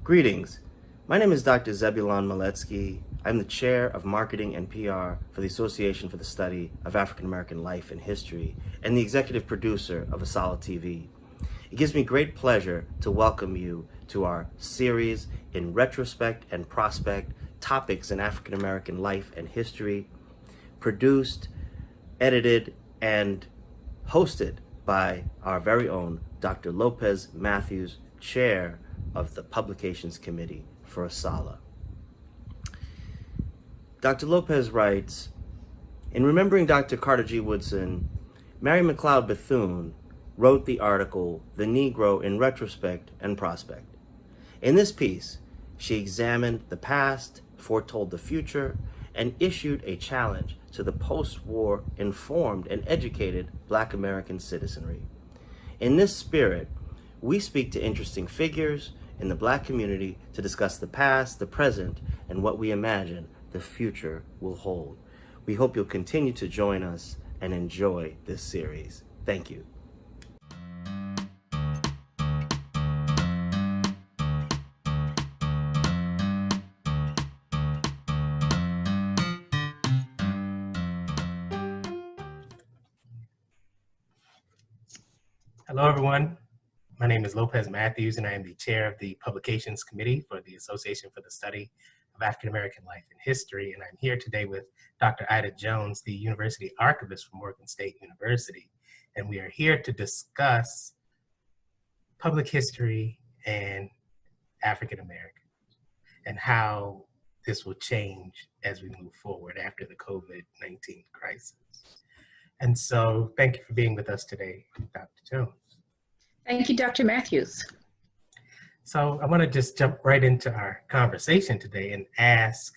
Greetings. My name is Dr. Zebulon Maletsky. I'm the Chair of Marketing and PR for the Association for the Study of African American Life and History and the Executive Producer of ASALH TV. It gives me great pleasure to welcome you to our series in Retrospect and Prospect, Topics in African American Life and History, produced, edited, and hosted by our very own Dr. Lopez Matthews, Chair of the Publications Committee for ASALH. Dr. Lopez writes, in remembering Dr. Carter G. Woodson, Mary McLeod Bethune wrote the article, The Negro in Retrospect and Prospect. In this piece, she examined the past, foretold the future, and issued a challenge to the post-war informed and educated Black American citizenry. In this spirit, we speak to interesting figures in the Black community to discuss the past, the present, and what we imagine the future will hold. We hope you'll continue to join us and enjoy this series. Thank you. Hello, everyone. My name is Lopez Matthews, and I am the chair of the Publications Committee for the Association for the Study of African American Life and History. And I'm here today with Dr. Ida Jones, the University Archivist from Morgan State University. And we are here to discuss public history and African American and how this will change as we move forward after the COVID-19 crisis. And so thank you for being with us today, Dr. Jones. Thank you, Dr. Matthews. So I want to just jump right into our conversation today and ask,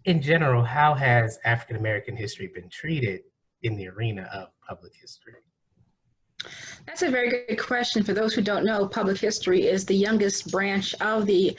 in general, how has African American history been treated in the arena of public history? That's a very good question. For those who don't know, public history is the youngest branch of the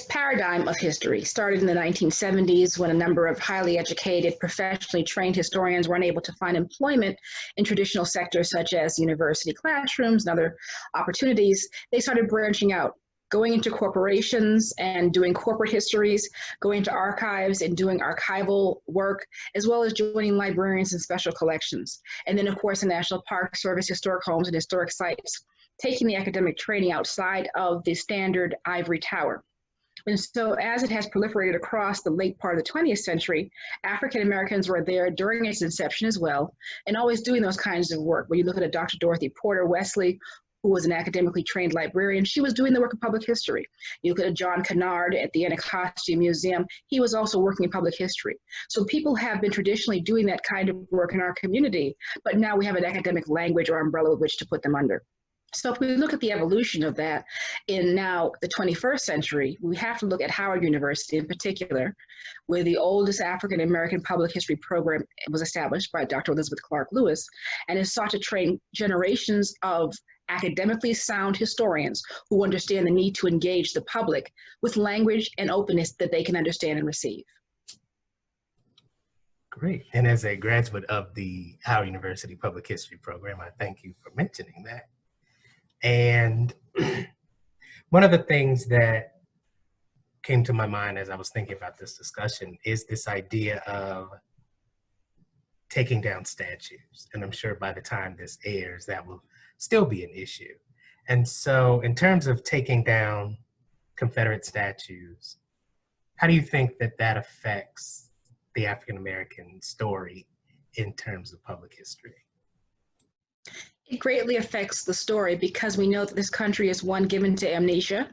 paradigm of history. Started in the 1970s when a number of highly educated, professionally trained historians were unable to find employment in traditional sectors such as university classrooms and other opportunities. They started branching out, going into corporations and doing corporate histories, going to archives and doing archival work, as well as joining librarians and special collections. And then, of course, the National Park Service, historic homes and historic sites, taking the academic training outside of the standard ivory tower. And so as it has proliferated across the late part of the 20th century, African Americans were there during its inception as well, and always doing those kinds of work. When you look at a Dr. Dorothy Porter Wesley, who was an academically trained librarian, she was doing the work of public history. You look at a John Kennard at the Anacostia Museum, he was also working in public history. So people have been traditionally doing that kind of work in our community, but now we have an academic language or umbrella with which to put them under. So if we look at the evolution of that in now the 21st century, we have to look at Howard University in particular, where the oldest African American public history program was established by Dr. Elizabeth Clark Lewis, and has sought to train generations of academically sound historians who understand the need to engage the public with language and openness that they can understand and receive. Great. And as a graduate of the Howard University Public History program, I thank you for mentioning that. And one of the things that came to my mind as I was thinking about this discussion is this idea of taking down statues. And I'm sure by the time this airs, that will still be an issue. And so in terms of taking down Confederate statues, how do you think that that affects the African American story in terms of public history? It greatly affects the story because we know that this country is one given to amnesia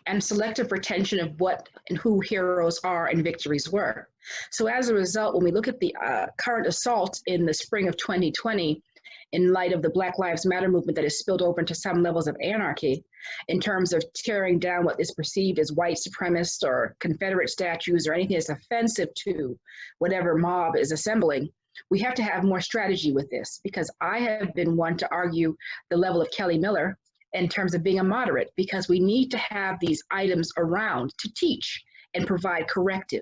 and selective retention of what and who heroes are and victories were. So as a result, when we look at the current assault in the spring of 2020, in light of the Black Lives Matter movement that has spilled over into some levels of anarchy, in terms of tearing down what is perceived as white supremacist or Confederate statues or anything that's offensive to whatever mob is assembling, we have to have more strategy with this, because I have been one to argue the level of Kelly Miller in terms of being a moderate, because we need to have these items around to teach and provide corrective.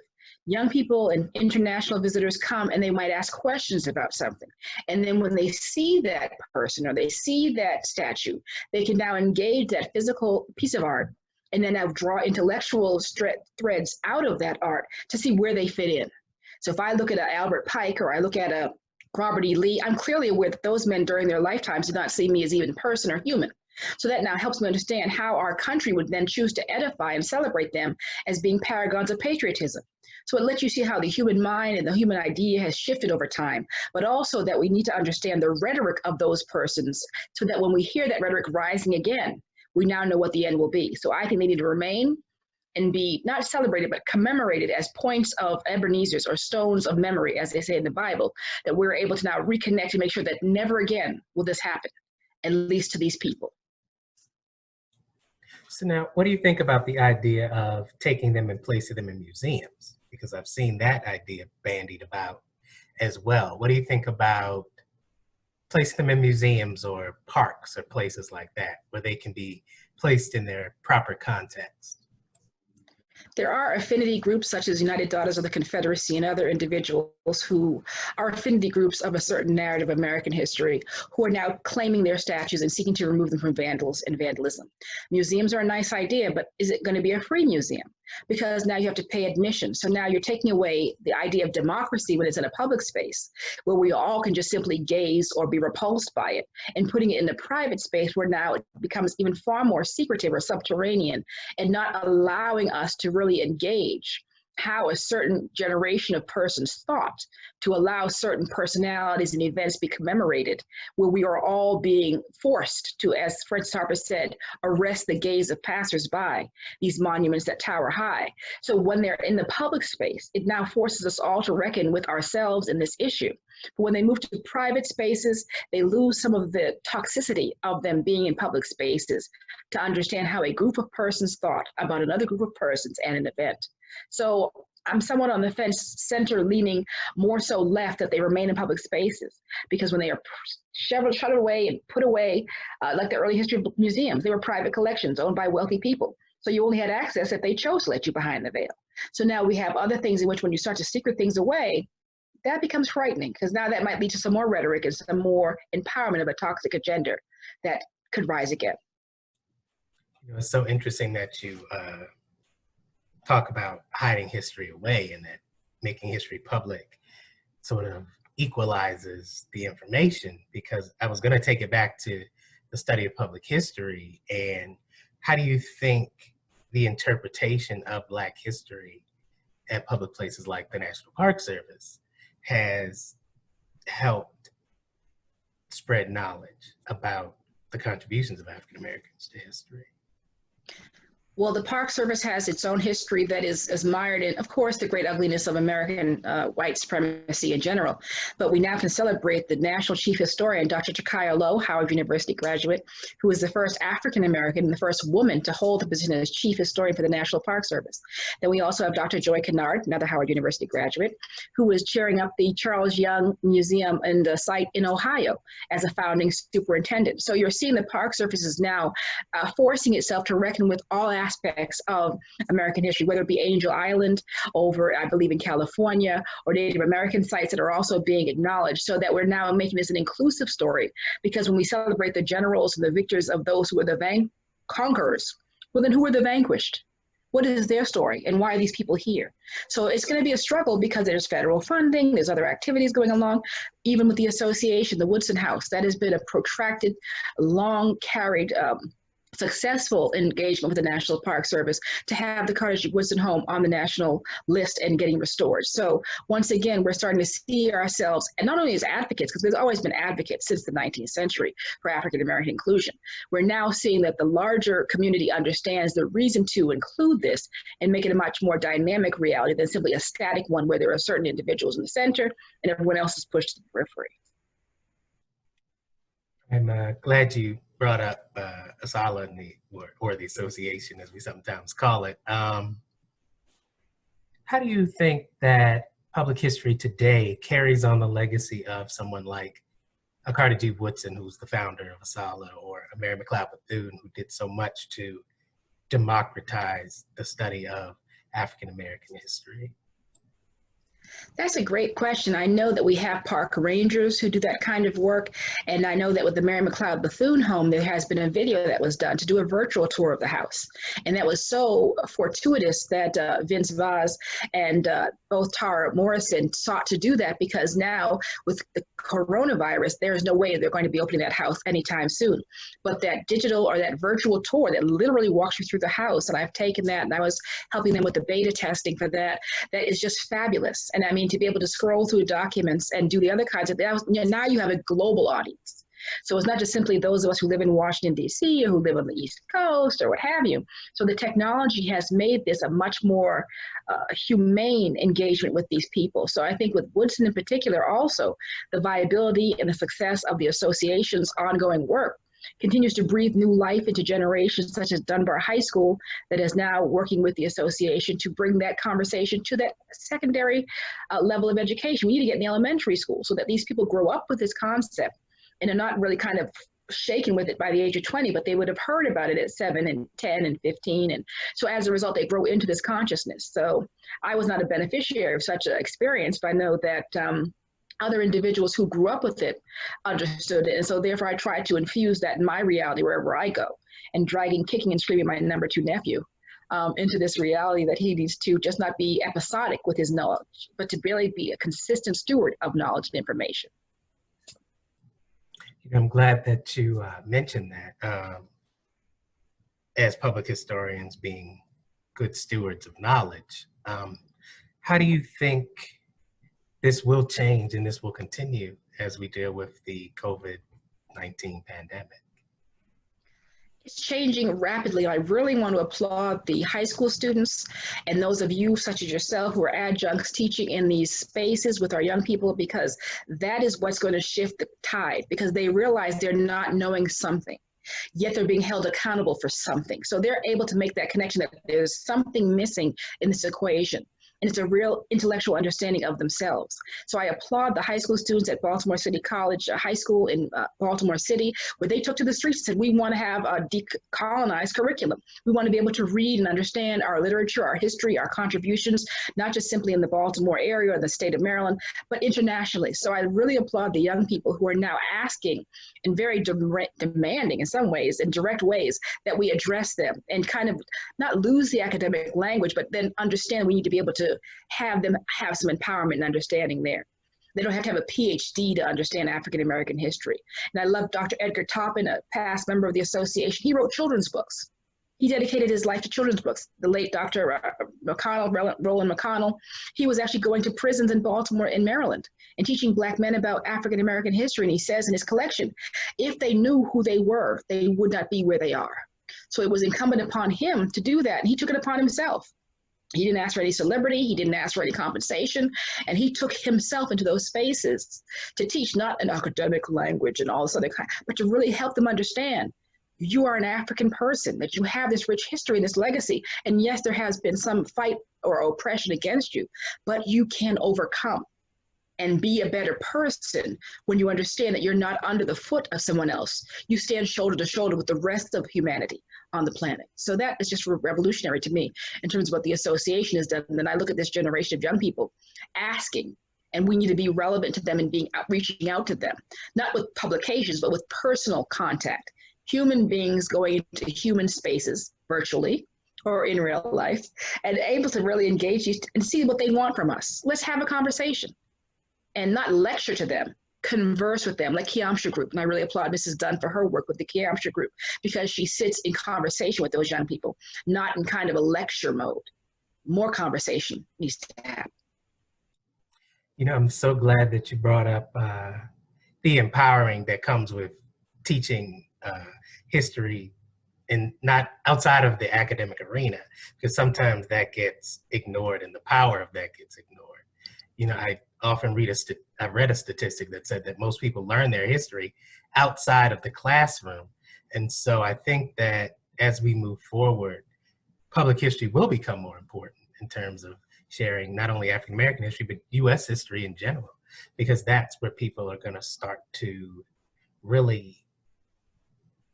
young people and international visitors come and they might ask questions about something. And then when they see that person or they see that statue, they can now engage that physical piece of art and then now draw intellectual threads out of that art to see where they fit in. So if I look at an Albert Pike or I look at a Robert E. Lee, I'm clearly aware that those men during their lifetimes did not see me as even person or human. So that now helps me understand how our country would then choose to edify and celebrate them as being paragons of patriotism. So it lets you see how the human mind and the human idea has shifted over time, but also that we need to understand the rhetoric of those persons so that when we hear that rhetoric rising again, we now know what the end will be. So I think they need to remain and be not celebrated, but commemorated as points of Ebenezer's or stones of memory, as they say in the Bible, that we're able to now reconnect and make sure that never again will this happen, at least to these people. So now, what do you think about the idea of taking them and placing them in museums? Because I've seen that idea bandied about as well. What do you think about placing them in museums or parks or places like that, where they can be placed in their proper context? There are affinity groups such as United Daughters of the Confederacy and other individuals who are affinity groups of a certain narrative of American history who are now claiming their statues and seeking to remove them from vandals and vandalism. Museums are a nice idea, but is it going to be a free museum? Because now you have to pay admission. So now you're taking away the idea of democracy when it's in a public space where we all can just simply gaze or be repulsed by it, and putting it in a private space where now it becomes even far more secretive or subterranean and not allowing us to really engage how a certain generation of persons thought to allow certain personalities and events be commemorated, where we are all being forced to, as Francis Harper said, arrest the gaze of passersby, these monuments that tower high. So when they're in the public space, it now forces us all to reckon with ourselves in this issue. But when they move to private spaces, they lose some of the toxicity of them being in public spaces to understand how a group of persons thought about another group of persons and an event. So I'm somewhat on the fence, center leaning more so left, that they remain in public spaces, because when they are shut away and put away, like the early history of museums, they were private collections owned by wealthy people. So you only had access if they chose to let you behind the veil. So now we have other things in which when you start to secret things away, that becomes frightening, because now that might lead to some more rhetoric and some more empowerment of a toxic agenda that could rise again. You know, it's so interesting that you talk about hiding history away, and that making history public sort of equalizes the information, because I was going to take it back to the study of public history. And how do you think the interpretation of Black history at public places like the National Park Service has helped spread knowledge about the contributions of African Americans to history? Well, the Park Service has its own history that is mired in, of course, the great ugliness of American white supremacy in general. But we now can celebrate the National Chief Historian, Dr. Takaya Lowe, Howard University graduate, who was the first African American and the first woman to hold the position as Chief Historian for the National Park Service. Then we also have Dr. Joy Kennard, another Howard University graduate, who was chairing up the Charles Young Museum and the site in Ohio as a founding superintendent. So you're seeing the Park Service is now forcing itself to reckon with all aspects of American history, whether it be Angel Island over, I believe, in California, or Native American sites that are also being acknowledged, so that we're now making this an inclusive story. Because when we celebrate the generals and the victors of those who were the conquerors, well, then who were the vanquished? What is their story, and why are these people here? So it's going to be a struggle, because there's federal funding, there's other activities going along, even with the association, the Woodson House, that has been a protracted, long carried, successful engagement with the National Park Service to have the Carter G. Woodson home on the national list and getting restored. So once again, we're starting to see ourselves, and not only as advocates, because there's always been advocates since the 19th century for African American inclusion. We're now seeing that the larger community understands the reason to include this and make it a much more dynamic reality than simply a static one where there are certain individuals in the center and everyone else is pushed to the periphery. I'm glad you brought up ASALH and or the association, as we sometimes call it. How do you think that public history today carries on the legacy of someone like a Carter G. Woodson, who's the founder of ASALH, or a Mary McLeod Bethune, who did so much to democratize the study of African American history? That's a great question. I know that we have park rangers who do that kind of work. And I know that with the Mary McLeod Bethune home, there has been a video that was done to do a virtual tour of the house. And that was so fortuitous that Vince Vaz and both Tara Morrison sought to do that, because now with the coronavirus, there is no way they're going to be opening that house anytime soon. But that digital or that virtual tour that literally walks you through the house, and I've taken that and I was helping them with the beta testing for that, that is just fabulous. And I mean, to be able to scroll through documents and do the other kinds of things, now you have a global audience. So it's not just simply those of us who live in Washington, D.C., or who live on the East Coast or what have you. So the technology has made this a much more humane engagement with these people. So I think with Woodson in particular, also the viability and the success of the association's ongoing work continues to breathe new life into generations such as Dunbar High School, that is now working with the association to bring that conversation to that secondary level of education. We need to get in the elementary school so that these people grow up with this concept and are not really kind of shaken with it by the age of 20, but they would have heard about it at 7 and 10 and 15. And so as a result, they grow into this consciousness. So I was not a beneficiary of such an experience, but I know that other individuals who grew up with it understood it. And so therefore I tried to infuse that in my reality wherever I go, and dragging, kicking and screaming my number 2 nephew into this reality that he needs to just not be episodic with his knowledge, but to really be a consistent steward of knowledge and information. I'm glad that you mentioned that. As public historians, being good stewards of knowledge, how do you think this will change and this will continue as we deal with the COVID-19 pandemic? It's changing rapidly. I really want to applaud the high school students and those of you such as yourself who are adjuncts teaching in these spaces with our young people, because that is what's going to shift the tide, because they realize they're not knowing something, yet they're being held accountable for something. So they're able to make that connection that there's something missing in this equation. And it's a real intellectual understanding of themselves. So I applaud the high school students at Baltimore City College High School in Baltimore City, where they took to the streets and said, we want to have a decolonized curriculum. We want to be able to read and understand our literature, our history, our contributions, not just simply in the Baltimore area or the state of Maryland, but internationally. So I really applaud the young people who are now asking in very demanding in some ways, in direct ways, that we address them and kind of not lose the academic language, but then understand we need to be able to have them have some empowerment and understanding there. They don't have to have a PhD to understand African American history. And I love Dr. Edgar Toppin, a past member of the association. He wrote children's books. He dedicated his life to children's books. The late Dr. Roland McConnell, he was actually going to prisons in Baltimore and Maryland and teaching Black men about African American history. And he says in his collection, if they knew who they were, they would not be where they are. So it was incumbent upon him to do that. And he took it upon himself. He didn't ask for any celebrity. He didn't ask for any compensation. And he took himself into those spaces to teach, not an academic language and all this other kind, but to really help them understand you are an African person, that you have this rich history and this legacy. And yes, there has been some fight or oppression against you, but you can overcome and be a better person when you understand that you're not under the foot of someone else. You stand shoulder to shoulder with the rest of humanity on the planet. So that is just revolutionary to me in terms of what the association has done. And then I look at this generation of young people asking, and we need to be relevant to them and reaching out to them, not with publications, but with personal contact. Human beings going into human spaces virtually or in real life and able to really engage you and see what they want from us. Let's have a conversation and not lecture to them, converse with them, like Kiamsha Group. And I really applaud Mrs. Dunn for her work with the Kiamsha Group, because she sits in conversation with those young people, not in kind of a lecture mode. More conversation needs to happen. You know, I'm so glad that you brought up the empowering that comes with teaching history and not outside of the academic arena, because sometimes that gets ignored and the power of that gets ignored. You know, I often read I read a statistic that said that most people learn their history outside of the classroom. And so I think that as we move forward, public history will become more important in terms of sharing not only African American history, but US history in general, because that's where people are going to start to really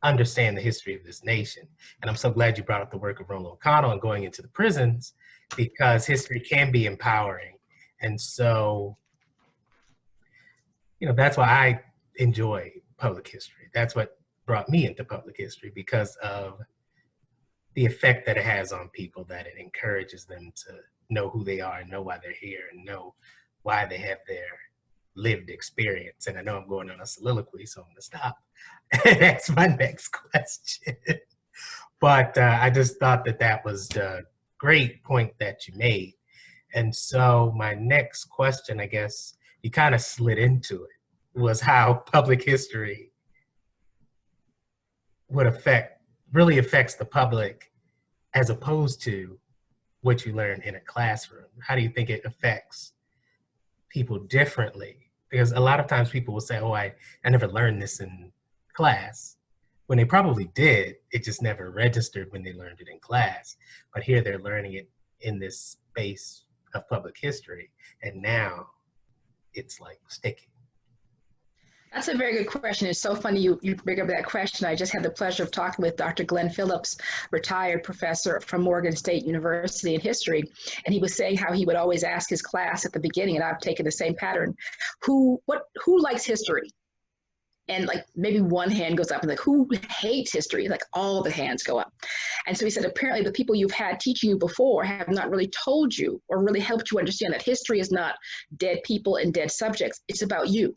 understand the history of this nation. And I'm so glad you brought up the work of Roland McConnell and going into the prisons, because history can be empowering And so, that's why I enjoy public history. That's what brought me into public history, because of the effect that it has on people, that it encourages them to know who they are and know why they're here and know why they have their lived experience. And I know I'm going on a soliloquy, so I'm going to stop. That's my next question. But I just thought that was a great point that you made. And so my next question, I guess you kind of slid into it, was how public history really affects the public as opposed to what you learn in a classroom. How do you think it affects people differently? Because a lot of times people will say, oh, I never learned this in class, when they probably did. It just never registered when they learned it in class. But here they're learning it in this space of public history, and now it's like sticking. That's a very good question. It's so funny you bring up that question. I just had the pleasure of talking with Dr. Glenn Phillips, retired professor from Morgan State University in history. And he was saying how he would always ask his class at the beginning, and I've taken the same pattern, who likes history? And like maybe one hand goes up, and like, who hates history? Like all the hands go up. And so he said, apparently the people you've had teaching you before have not really told you or really helped you understand that history is not dead people and dead subjects. It's about you,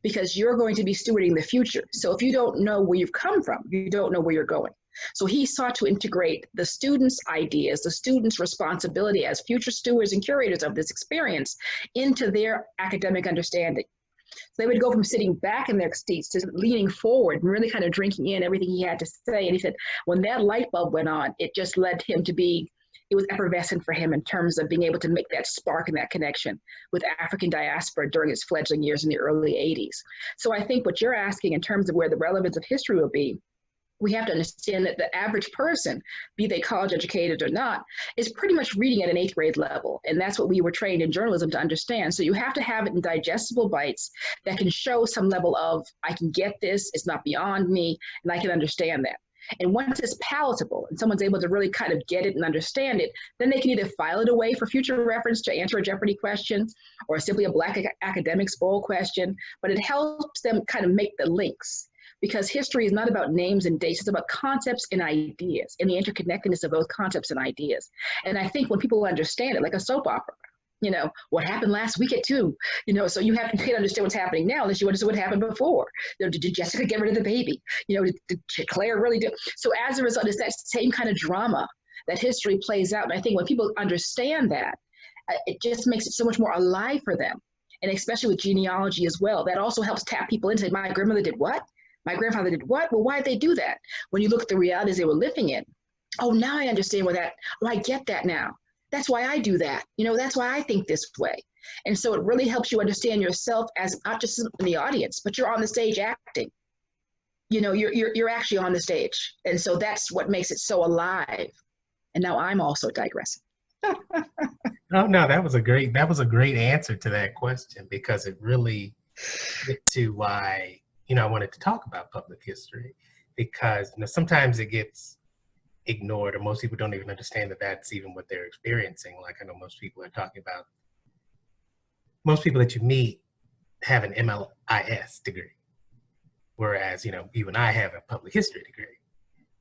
because you're going to be stewarding the future. So if you don't know where you've come from, you don't know where you're going. So he sought to integrate the students' ideas, the students' responsibility as future stewards and curators of this experience into their academic understanding. So they would go from sitting back in their seats to leaning forward and really kind of drinking in everything he had to say. And he said, when that light bulb went on, it just led him to be, it was effervescent for him in terms of being able to make that spark and that connection with African diaspora during his fledgling years in the early 80s. So I think what you're asking in terms of where the relevance of history will be, we have to understand that the average person, be they college educated or not, is pretty much reading at an 8th grade level. And that's what we were trained in journalism to understand. So you have to have it in digestible bites that can show some level of, I can get this, it's not beyond me, and I can understand that. And once it's palatable and someone's able to really kind of get it and understand it, then they can either file it away for future reference to answer a Jeopardy question or simply a Black academics bowl question, but it helps them kind of make the links. Because history is not about names and dates, it's about concepts and ideas and the interconnectedness of those concepts and ideas. And I think when people understand it, like a soap opera, what happened last week at 2, so you can't understand what's happening now unless you understand what happened before. Did Jessica get rid of the baby? Did Claire really do? So as a result, it's that same kind of drama that history plays out. And I think when people understand that, it just makes it so much more alive for them. And especially with genealogy as well, that also helps tap people in and say, my grandmother did what? My grandfather did what? Well, why did they do that? When you look at the realities they were living in, oh, now I understand I get that now. That's why I do that. That's why I think this way. And so it really helps you understand yourself as not just in the audience, but you're on the stage acting. You're actually on the stage. And so that's what makes it so alive. And now I'm also digressing. Oh, no, that was a great answer to that question, because it really gets to why I wanted to talk about public history, because sometimes it gets ignored, or most people don't even understand that that's even what they're experiencing. Like, I know most people that you meet have an MLIS degree, whereas you and I have a public history degree.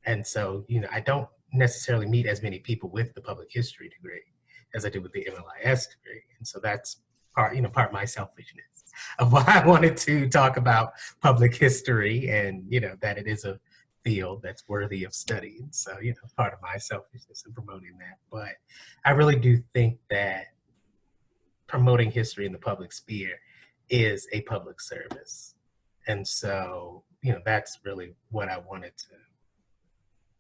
And so I don't necessarily meet as many people with the public history degree as I do with the MLIS degree. And so that's part of my selfishness of why I wanted to talk about public history, and that it is a field that's worthy of study. And so part of my selfishness in promoting that. But I really do think that promoting history in the public sphere is a public service. And so that's really what I wanted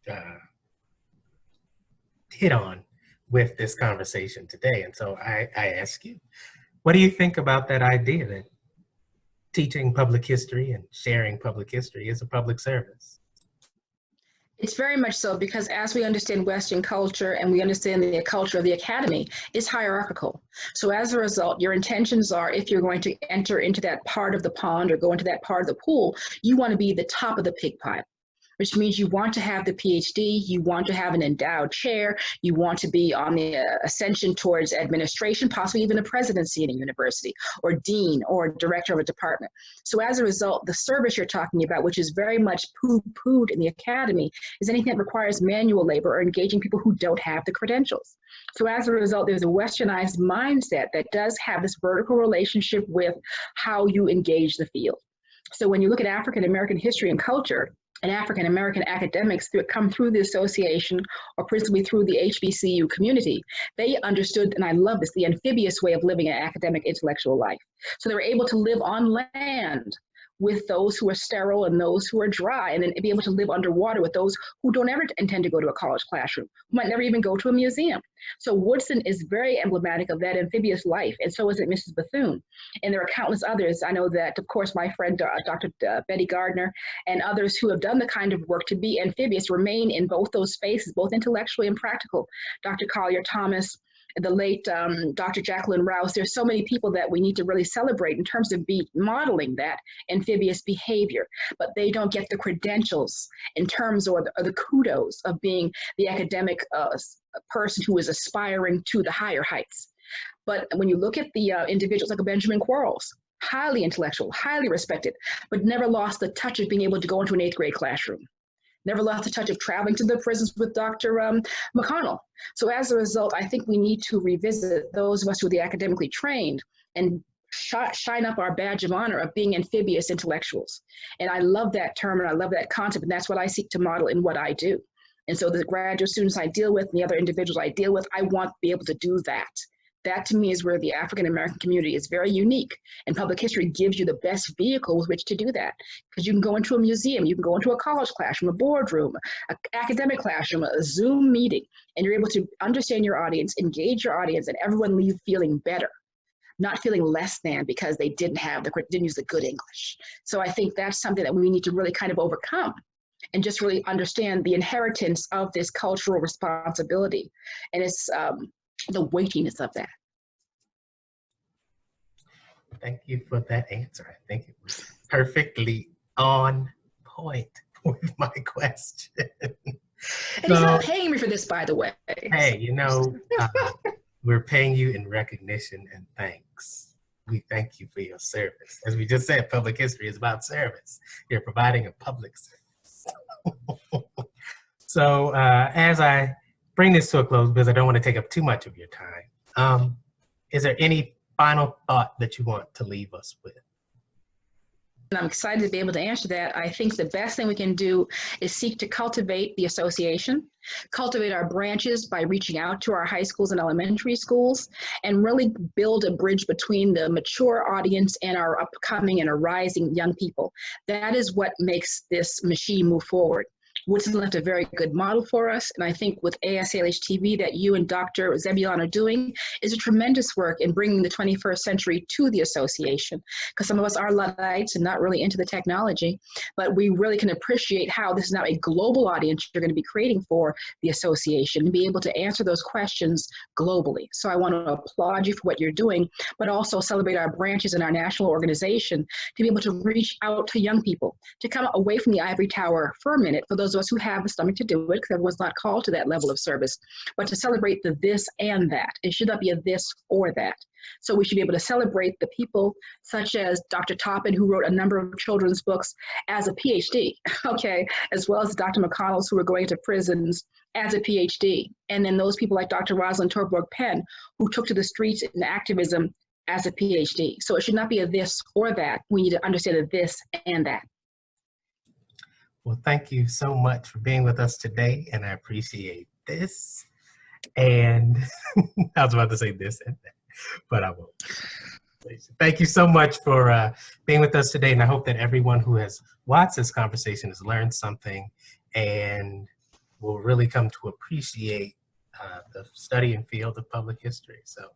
to hit on with this conversation today. And so I ask you, what do you think about that idea that teaching public history and sharing public history is a public service? It's very much so, because as we understand Western culture and we understand the culture of the academy, it's hierarchical. So as a result, your intentions are, if you're going to enter into that part of the pond or go into that part of the pool, you want to be the top of the pig pile. which means you want to have the PhD, you want to have an endowed chair, you want to be on the ascension towards administration, possibly even a presidency in a university, or dean, or director of a department. So as a result, the service you're talking about, which is very much poo-pooed in the academy, is anything that requires manual labor or engaging people who don't have the credentials. So as a result, there's a westernized mindset that does have this vertical relationship with how you engage the field. So when you look at African American history and culture, and African American academics that come through the association or principally through the HBCU community, they understood, and I love this, the amphibious way of living an academic intellectual life. So they were able to live on land with those who are sterile and those who are dry, and then be able to live underwater with those who don't ever intend to go to a college classroom, who might never even go to a museum. So Woodson is very emblematic of that amphibious life, and so is it Mrs. Bethune. And there are countless others. I know that, of course, my friend, Dr. Betty Gardner, and others who have done the kind of work to be amphibious remain in both those spaces, both intellectually and practical. Dr. Collier Thomas, the late Dr. Jacqueline Rouse. There's so many people that we need to really celebrate in terms of modeling that amphibious behavior, but they don't get the credentials in terms or the kudos of being the academic person who is aspiring to the higher heights. But when you look at the individuals like a Benjamin Quarles, highly intellectual, highly respected, but never lost the touch of being able to go into an 8th grade classroom. Never lost the touch of traveling to the prisons with Dr. McConnell. So as a result, I think we need to revisit those of us who are the academically trained and shine up our badge of honor of being amphibious intellectuals. And I love that term and I love that concept, and that's what I seek to model in what I do. And so the graduate students I deal with and the other individuals I deal with, I want to be able to do that. That to me is where the African American community is very unique, and public history gives you the best vehicle with which to do that. Because you can go into a museum, you can go into a college classroom, a boardroom, an academic classroom, a Zoom meeting, and you're able to understand your audience, engage your audience, and everyone leave feeling better, not feeling less than because they didn't use the good English. So I think that's something that we need to really kind of overcome and just really understand the inheritance of this cultural responsibility. And it's the weightiness of that. Thank you for that answer. I think it was perfectly on point with my question. And he's not paying me for this, by the way. Hey, we're paying you in recognition and thanks. We thank you for your service. As we just said, public history is about service. You're providing a public service. So as I bring this to a close, because I don't want to take up too much of your time, is there any final thought that you want to leave us with? And I'm excited to be able to answer that. I think the best thing we can do is seek to cultivate the association, cultivate our branches by reaching out to our high schools and elementary schools, and really build a bridge between the mature audience and our upcoming and arising young people. That is what makes this machine move forward. Woodson left a very good model for us, and I think with ASNLH TV that you and Dr. Zebulon are doing is a tremendous work in bringing the 21st century to the association, because some of us are Luddites and not really into the technology, but we really can appreciate how this is now a global audience you're going to be creating for the association and be able to answer those questions globally. So I want to applaud you for what you're doing, but also celebrate our branches and our national organization to be able to reach out to young people, to come away from the ivory tower for a minute, for those of us who have the stomach to do it, because everyone's not called to that level of service, but to celebrate the this and that. It should not be a this or that. So we should be able to celebrate the people such as Dr. Toppin, who wrote a number of children's books as a PhD, okay, as well as Dr. McConnell's, who are going to prisons as a PhD. And then those people like Dr. Rosalind Torborg Penn, who took to the streets in activism as a PhD. So it should not be a this or that. We need to understand a this and that. Well, thank you so much for being with us today, and I appreciate this. And I was about to say this and that, but I won't. Thank you so much for being with us today, and I hope that everyone who has watched this conversation has learned something and will really come to appreciate the study and field of public history. So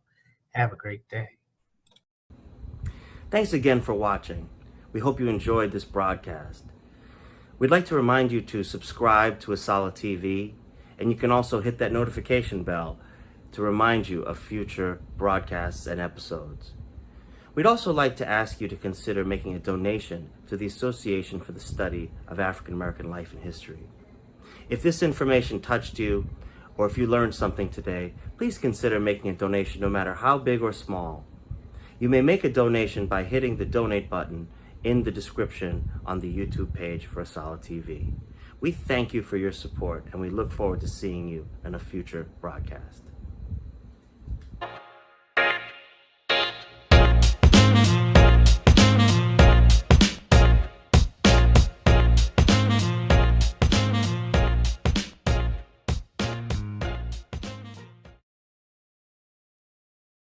have a great day. Thanks again for watching. We hope you enjoyed this broadcast. We'd like to remind you to subscribe to Asala TV, and you can also hit that notification bell to remind you of future broadcasts and episodes. We'd also like to ask you to consider making a donation to the Association for the Study of African American Life and History. If this information touched you, or if you learned something today, please consider making a donation no matter how big or small. You may make a donation by hitting the donate button in the description on the YouTube page for Asala TV. We thank you for your support, and we look forward to seeing you in a future broadcast.